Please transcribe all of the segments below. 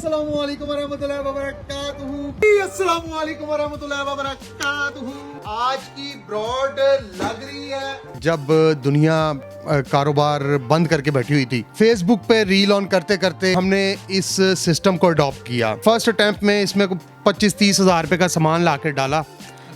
अस्सलामुअलैकुम वरहमतुल्लाहि वबरकातुहू। अस्सलामुअलैकुम वरहमतुल्लाहि वबरकातुहू। आज की ब्रॉड लग रही है जब दुनिया कारोबार बंद करके बैठी हुई थी। फेसबुक पे रील ऑन करते करते हमने इस सिस्टम को अडॉप्ट किया। फर्स्ट अटेम्प्ट में इसमें 25-30 हज़ार रुपये का सामान ला के डाला,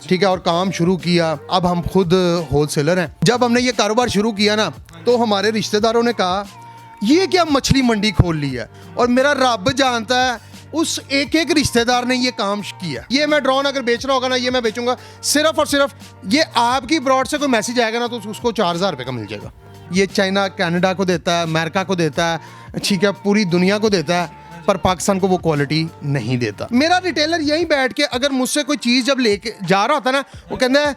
ठीक है, और काम शुरू किया। अब हम खुद होलसेलर हैं। जब हमने ये कारोबार शुरू किया ना, तो हमारे रिश्तेदारों ने कहा ये क्या मछली मंडी खोल ली है, और मेरा रब जानता है उस एक एक रिश्तेदार ने ये काम किया। ये मैं ड्रोन अगर बेच रहा होगा ना, ये मैं बेचूंगा सिर्फ और सिर्फ ये आपकी ब्रॉड से कोई मैसेज आएगा ना, तो उसको 4000 रुपये का मिल जाएगा। ये चाइना कनाडा को देता है, अमेरिका को देता है, ठीक है, पूरी दुनिया को देता है, पर पाकिस्तान को वो क्वालिटी नहीं देता। मेरा रिटेलर यहीं बैठ के अगर मुझसे कोई चीज़ जब लेके जा रहा होता ना, वो कहता है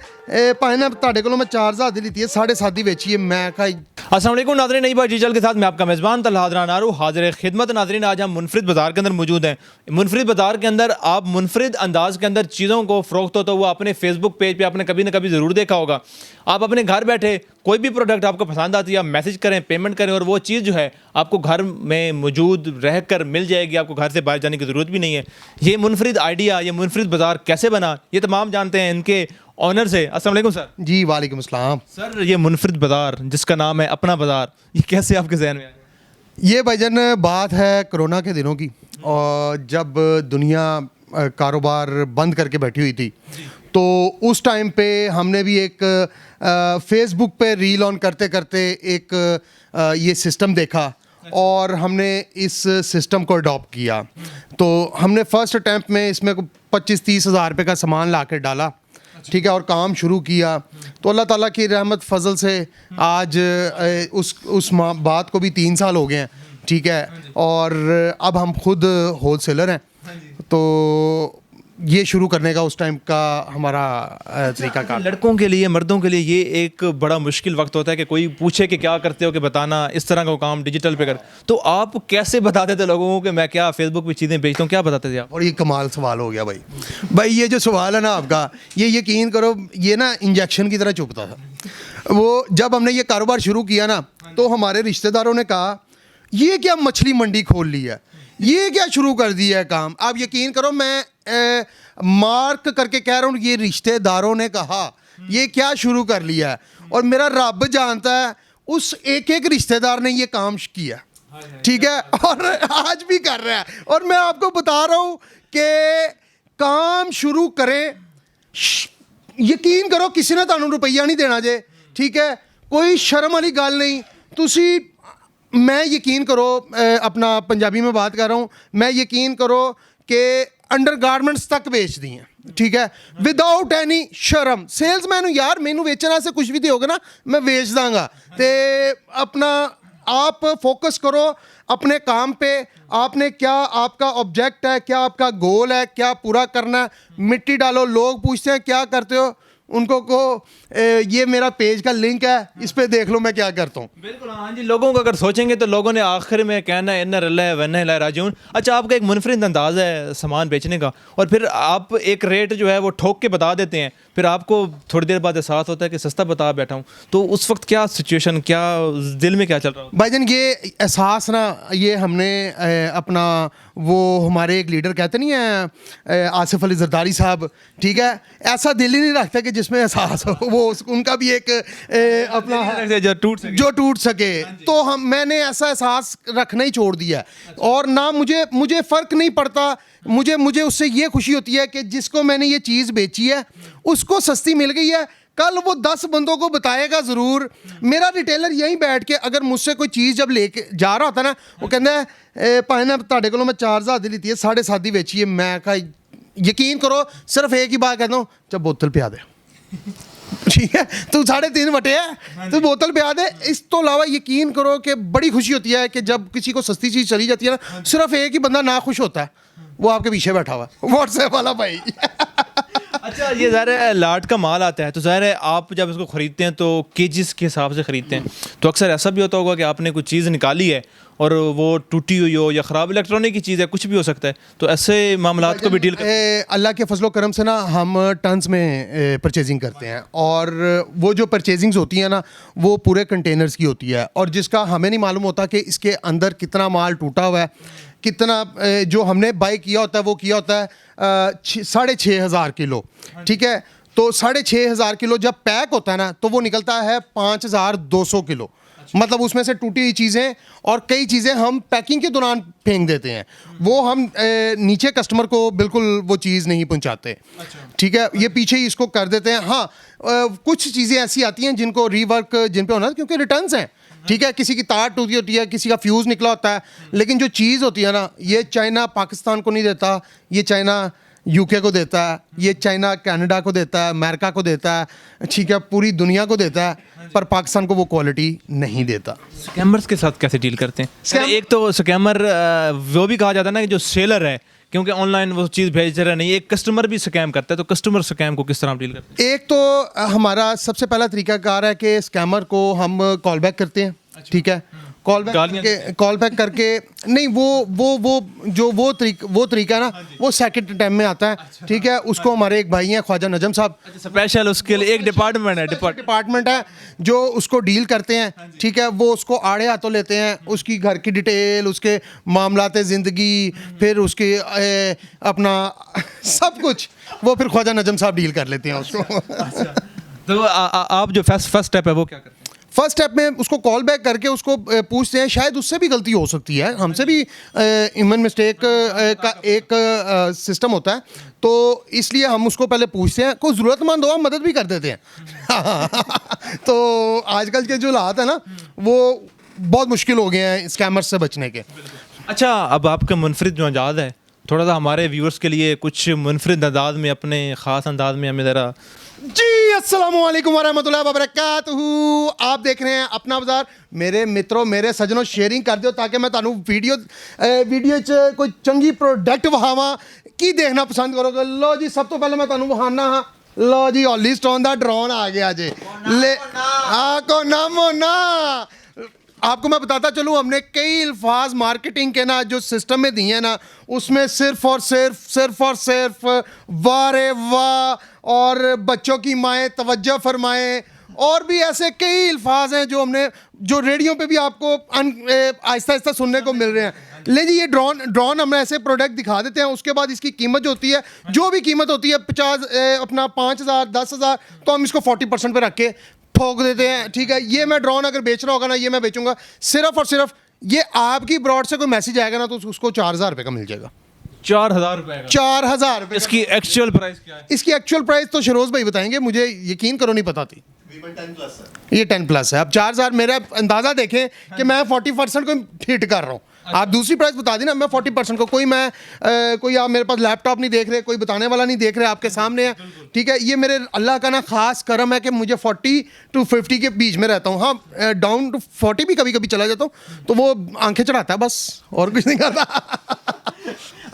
भाई ना ਤੁਹਾਡੇ ਕੋਲੋਂ मैं 4000 दी लीती है, 7.5 बेची है। मैं कहा अस्सलाम वालेकुम नाज़रीन, नई बात डिजिटल के साथ मैं आपका मेज़बान तलहा हदरान आरू हाजिर खिदमत। नाज़रीन, आज हम मुनफरिद बाज़ार के अंदर मौजूद हैं। मुनफरिद बाज़ार के अंदर आप मुनफरिद अंदाज के अंदर चीज़ों को फ़रोख्त होता हुआ अपने फेसबुक पेज पे आपने कभी ना कभी ज़रूर देखा होगा। आप अपने घर बैठे कोई भी प्रोडक्ट आपको पसंद आती है, आप मैसेज करें, पेमेंट करें, और वो चीज़ जो है आपको घर में मौजूद रह कर मिल जाएगी। आपको घर से बाहर जाने की ज़रूरत भी नहीं है। ये मुनफरिद आइडिया, ये मुनफरिद बाज़ार कैसे बना, ये तमाम जानते हैं इनके ऑनर से। अस्सलाम वालेकुम सर। जी वालेकुम अस्सलाम। सर, ये मुनफरिद बाज़ार जिसका नाम है अपना बाज़ार, ये कैसे आपके जहन में आया? ये भाईजान बात है कोरोना के दिनों की, और जब दुनिया कारोबार बंद करके बैठी हुई थी, तो उस टाइम पे हमने भी एक फेसबुक पे रील ऑन करते करते एक ये सिस्टम देखा, और हमने इस सिस्टम को अडॉप्ट किया। तो हमने फर्स्ट अटेम्प्ट में इसमें 25-30 हज़ार रुपये का सामान ला के डाला, ठीक है, और काम शुरू किया। तो अल्लाह ताला की रहमत फजल से आज उस बात को भी 3 साल हो गए हैं, ठीक है, और अब हम खुद होलसेलर हैं। तो ये शुरू करने का उस टाइम का हमारा तरीका। लड़कों के लिए, मर्दों के लिए ये एक बड़ा मुश्किल वक्त होता है कि कोई पूछे कि क्या करते हो, कि बताना इस तरह का काम डिजिटल पे कर। तो आप कैसे बताते थे लोगों को कि मैं क्या फेसबुक पे चीज़ें बेचता हूँ, क्या बताते थे आप? और ये कमाल सवाल हो गया भाई। ये जो सवाल है ना आपका, ये यकीन करो ये ना इंजेक्शन की तरह चुभता था। वो जब हमने ये कारोबार शुरू किया ना, तो हमारे रिश्तेदारों ने कहा ये क्या मछली मंडी खोल ली है, ये क्या शुरू कर दिया है काम। आप यकीन करो, मैं मार्क करके कह रहा हूँ, ये रिश्तेदारों ने कहा ये क्या शुरू कर लिया है, और मेरा रब जानता है उस एक एक रिश्तेदार ने ये काम किया, ठीक है, और आज भी कर रहा है। और मैं आपको बता रहा हूँ कि काम शुरू करें, यकीन करो किसी ने तुहानू रुपया नहीं देना जे, ठीक है, कोई शर्म वाली गल नहीं। तुसी मैं यकीन करो, अपना पंजाबी में बात कर रहा हूँ, मैं यकीन करो कि अंडर गारमेंट्स तक बेच दी हैं, ठीक है, विदाउट एनी शर्म। सेल्समैन यार मैनू बेचना से कुछ भी दोगे ना, मैं बेच दांगा। ते अपना आप फोकस करो अपने काम पे। आपने क्या, आपका ऑब्जेक्ट है क्या, आपका गोल है क्या पूरा करना है, मिट्टी डालो। लोग पूछते हैं क्या करते हो, उनको को ये मेरा पेज का लिंक है, इस पे देख लो मैं क्या करता हूँ। बिल्कुल, हाँ जी। लोगों को अगर सोचेंगे तो लोगों ने आखिर में कहना है इन्ना रल्ला है वन्ना इला राजून। अच्छा, आपका एक मुनफरिद अंदाज़ है सामान बेचने का, और फिर आप एक रेट जो है वो ठोक के बता देते हैं, फिर आपको थोड़ी देर बाद एहसास होता है कि सस्ता बता बैठा हूँ। तो उस वक्त क्या सिचुएशन, क्या दिल में क्या चल रहा है भाईजान? ये एहसास ना, ये हमने अपना वो हमारे एक लीडर कहते नहीं है आसिफ अली जरदारी साहब, ठीक है, ऐसा दिल ही नहीं रखता कि जिसमें एहसास हो। वो उनका भी एक अपना जो टूट सके। तो मैंने ऐसा एहसास रखना ही छोड़ दिया, और ना मुझे फ़र्क नहीं पड़ता। मुझे उससे ये खुशी होती है कि जिसको मैंने ये चीज़ बेची है उसको सस्ती मिल गई है, कल वो 10 बंदों को बताएगा ज़रूर। मेरा रिटेलर यहीं बैठ के अगर मुझसे कोई चीज़ जब लेके जा रहा होता ना, वो कहता है भाई ना ਤੁਹਾਡੇ ਕੋਲੋਂ मैं 4000 दी लीती है, 7.5 बेची है। मैं कहा यकीन करो सिर्फ एक ही बात कहता हूँ, जब बोतल पिया दे, ठीक है, तू 3.5 वटे है, तो बोतल पिया दे। इस तो अलावा यकीन करो कि बड़ी खुशी होती है कि जब किसी को सस्ती चीज़ चली जाती है ना, सिर्फ एक ही बंदा ना खुश होता है, वो आपके पीछे बैठा हुआ व्हाट्सएप वाला भाई। अच्छा, ये ज़ाहिर है लाट का माल आता है, तो ज़ाहिर है आप जब इसको ख़रीदते हैं तो केजीज़ के हिसाब से ख़रीदते हैं। तो अक्सर ऐसा भी होता होगा कि आपने कुछ चीज़ निकाली है और वो टूटी हुई हो या ख़राब इलेक्ट्रॉनिक की चीज़ है, कुछ भी हो सकता है, तो ऐसे मामलात को भी डील अल्लाह के फजलो करम से ना हम टन्स में परचेजिंग करते हैं, और वो जो परचेजिंग्स होती हैं ना, वो पूरे कंटेनर्स की होती है, और जिसका हमें नहीं मालूम होता कि इसके अंदर कितना माल टूटा हुआ है, कितना जो हमने बाई किया होता है वो किया होता है 6,500 किलो, ठीक है। तो 6,500 किलो जब पैक होता है ना तो वो निकलता है 5,200 किलो। मतलब उसमें से टूटी हुई चीज़ें और कई चीज़ें हम पैकिंग के दौरान फेंक देते हैं, वो हम नीचे कस्टमर को बिल्कुल वो चीज़ नहीं पहुंचाते, ठीक है। ये पीछे ही इसको कर देते हैं। हाँ, कुछ चीज़ें ऐसी आती हैं जिनको रीवर्क जिन पे होना है, क्योंकि रिटर्न्स हैं, ठीक है। किसी की तार टूटी होती है, किसी का फ्यूज़ निकला होता है, लेकिन जो चीज़ होती है ना, ये चाइना पाकिस्तान को नहीं देता, ये चाइना यूके को देता है, ये चाइना कनाडा को देता है, अमेरिका को देता है, ठीक है, पूरी दुनिया को देता है, पर पाकिस्तान को वो क्वालिटी नहीं देता। स्कैमर्स के साथ कैसे डील करते हैं? एक तो स्कैमर वो भी कहा जाता है ना कि जो सेलर है, क्योंकि ऑनलाइन वो चीज़ भेज रहा नहीं, एक कस्टमर भी स्कैम करता है, तो कस्टमर स्कैम को किस तरह डील करते हैं? एक तो हमारा सबसे पहला तरीकाकार है कि स्कैमर को हम कॉल बैक करते हैं, ठीक है। कॉल बैक करके नहीं, वो तरीका है ना, वो सेकंड टाइम में आता है, ठीक है। उसको हमारे एक भाई हैं ख्वाजा नजम साहब, स्पेशल उसके लिए एक डिपार्टमेंट है, डिपार्टमेंट है जो उसको डील करते हैं, ठीक है। वो उसको आड़े हाथों लेते हैं, उसकी घर की डिटेल, उसके मामलाते ज़िंदगी, फिर उसके अपना सब कुछ वो फिर ख्वाजा नजम साहब डील कर लेते हैं उसको। तो आप जो फर्स्ट स्टेप है वो क्या करते हैं? फर्स्ट स्टेप में उसको कॉल बैक करके उसको पूछते हैं, शायद उससे भी गलती हो सकती है, हमसे भी ह्यूमन मिस्टेक का एक सिस्टम होता है, तो इसलिए हम उसको पहले पूछते हैं। कोई ज़रूरतमंद हो हम मदद भी कर देते हैं। तो आजकल के जो हालात है ना, वो बहुत मुश्किल हो गए हैं स्कैमर्स से बचने के। अच्छा, अब आपका मुनफरिद जो अंदाज़ है, थोड़ा सा हमारे व्यूअर्स के लिए कुछ मुनफरिद अंदाज में, अपने ख़ास अंदाज में हमें ज़रा। जी, अस्सलामु अलैकुम वरहमतुल्लाहि वबरकातुहू। आप देख रहे हैं अपना बाजार। मेरे मित्रों, मेरे सजनों, शेयरिंग कर दो ताकि मैं तुहानू वीडियो च कोई चंगी प्रोडक्ट वहावा की देखना पसंद करोगे। लो जी, सब तो पहले मैं तुहानू वहाना हाँ, लो जी, हॉलीस्टोन दा ड्रोन आ गया जी। ले को ना आपको मैं बताता चलूँ, हमने कई अल्फाज मार्केटिंग के ना जो सिस्टम में दिए हैं ना, उसमें सिर्फ और सिर्फ वाह रे वाह और बच्चों की माएँ तवज्जो फरमाएं, और भी ऐसे कई अल्फाज हैं जो हमने, जो रेडियो पे भी आपको आहिस्ता आहिस्ता सुनने को मिल रहे हैं। ले जी, ये ड्रोन हम ऐसे प्रोडक्ट दिखा देते हैं, उसके बाद इसकी कीमत जो होती है, जो भी कीमत होती है 50 अपना 5,000 10,000, तो हम इसको 40% पे रख के ठोक देते हैं, ठीक है। ये मैं ड्रोन अगर बेच रहा होगा ना, ये मैं बेचूंगा सिर्फ और सिर्फ, ये आपकी ब्रॉड से कोई मैसेज आएगा ना, तो उसको 4,000 रुपये का मिल जाएगा। 4,000 रुपये? 4,000 रुपये। इसकी एक्चुअल प्राइस क्या है? इसकी एक्चुअल प्राइस तो शरोज भाई बताएंगे, मुझे यकीन करो नहीं पता थी। ये 10+ है। अब 4,000 मेरा अंदाज़ा देखें कि मैं 40% को हिट कर रहा हूँ। आप दूसरी प्राइस बता दी ना, मैं 40% को, कोई आप मेरे पास लैपटॉप नहीं देख रहे, कोई बताने वाला नहीं देख रहे, आपके सामने है, ठीक है। ये मेरे अल्लाह का ना खास करम है कि मुझे 40 to 50 के बीच में रहता हूँ। हाँ, डाउन टू 40 भी कभी कभी चला जाता हूँ, तो वो आंखें चढ़ाता है बस, और कुछ नहीं करता।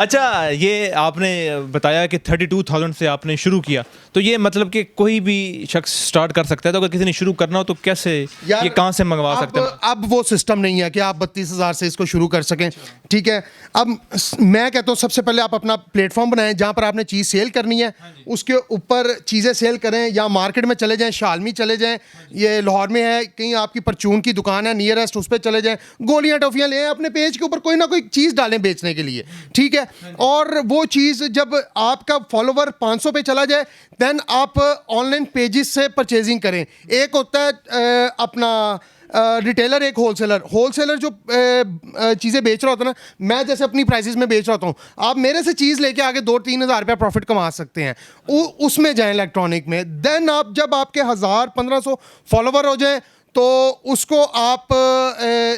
अच्छा, ये आपने बताया कि 32,000 से आपने शुरू किया, तो ये मतलब कि कोई भी शख्स स्टार्ट कर सकता है, तो अगर किसी ने शुरू करना हो तो कैसे, ये कहाँ से मंगवा सकते हैं? अब वो सिस्टम नहीं है कि आप 32,000 से इसको शुरू कर सकें, ठीक है। अब मैं कहता हूँ सबसे पहले आप अपना प्लेटफॉर्म बनाएं जहाँ पर आपने चीज़ सेल करनी है, उसके ऊपर चीज़ें सेल करें, या मार्केट में चले जाएँ, शालमी चले जाएँ, ये लाहौर में है, कहीं आपकी परचून की दुकान है नियरेस्ट, उस पर चले जाएँ, गोलियाँ टॉफियाँ लें, अपने पेज के ऊपर कोई ना कोई चीज़ डालें बेचने के लिए, ठीक है। और वो चीज़ जब आपका फॉलोवर 500 पे चला जाए, देन आप ऑनलाइन पेजेस से परचेजिंग करें। एक होता है अपना रिटेलर, एक होलसेलर जो चीज़ें बेच रहा होता है ना, मैं जैसे अपनी प्राइसेस में बेच रहा होता हूँ, आप मेरे से चीज़ लेके आगे 2-3 हज़ार रुपया प्रॉफिट कमा सकते हैं, उसमें जाएं इलेक्ट्रॉनिक में। देन आप जब आपके 1,000-1,500 फॉलोवर हो जाएं, तो उसको आप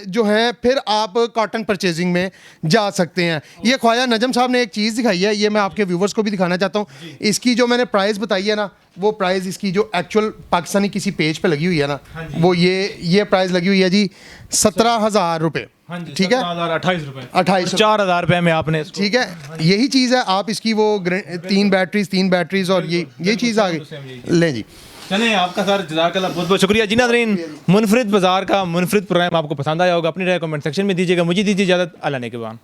जो है फिर आप कॉटन परचेजिंग में जा सकते हैं। ये ख्वाजा नजम साहब ने एक चीज़ दिखाई है, ये मैं आपके व्यूवर्स को भी दिखाना चाहता हूँ। इसकी जो मैंने प्राइस बताई है ना, वो प्राइस इसकी जो एक्चुअल पाकिस्तानी किसी पेज पे लगी हुई है ना, वो ये प्राइस लगी हुई है जी 17,000 रुपये, ठीक है। 28 4,000 रुपये में आपने, ठीक है। यही चीज़ है, आप इसकी वो 3 बैटरीज और ये चीज़ आ गई। लें जी, चलें, आपका सर जज़ाकल्लाह, बहुत बहुत शुक्रिया जी। नाज़रीन, मुनफरिद बाज़ार का मुनफरिद प्रोग्राम आपको पसंद आया होगा, अपनी राय कमेंट सेक्शन में दीजिएगा। मुझे दीजिए इजाज़त, अल्लाह ने के बाद।